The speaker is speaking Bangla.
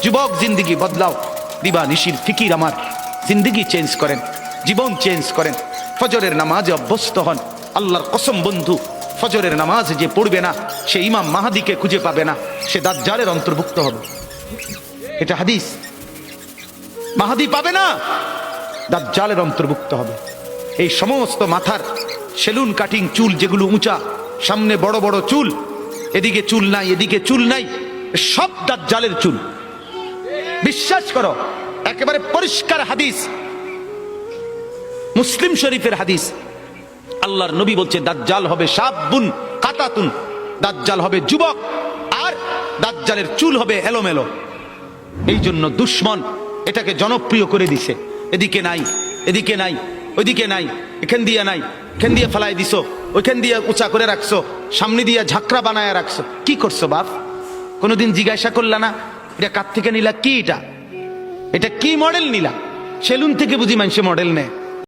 যুবক জিন্দিগি বদলাও, দিবা নিশির ফিকির আমার, জিন্দিগি চেঞ্জ করেন, জীবন চেঞ্জ করেন। ফজরের নামাজে অভ্যস্ত হন। আল্লাহর কসম বন্ধু, ফজরের নামাজ যে পড়বে না সে ইমাম মাহাদিকে খুঁজে পাবে না, সে দাজ্জালের অন্তর্ভুক্ত হবে। এটা হাদিস। মাহাদি পাবে না, দাজ্জালের অন্তর্ভুক্ত হবে। এই সমস্ত মাথার সেলুন কাটিং চুল যেগুলো উঁচা, সামনে বড় বড় চুল, এদিকে চুল নাই এদিকে চুল নাই, সব দাজ্জালের চুল। বিশ্বাস করো, একেবারে পরিষ্কার হাদিস, মুসলিম শরীফের হাদিস। আল্লাহর নবী বলছে দাজ্জাল হবে শাবুন কাতাতুন, দাজ্জাল হবে যুবক, আর দাজ্জালের চুল হবে এলোমেলো। এই জন্য দুশ্মন এটাকে জনপ্রিয় করে দিছে। এদিকে নাই এদিকে নাই, ওইদিকে নাই, এখান দিয়ে নাই, এখান দিয়ে ফেলাই দিছো, ওইখান দিয়ে উঁচা করে রাখছো, সামনে দিয়ে ঝাঁকড়া বানায় রাখছো। কি করছো বাপ? কোনোদিন জিজ্ঞাসা করলা না এটা কার থেকে নিলা? কি এটা কি মডেল নিলা? সেলুন থেকে বুঝি মানুষে মডেল নেয়।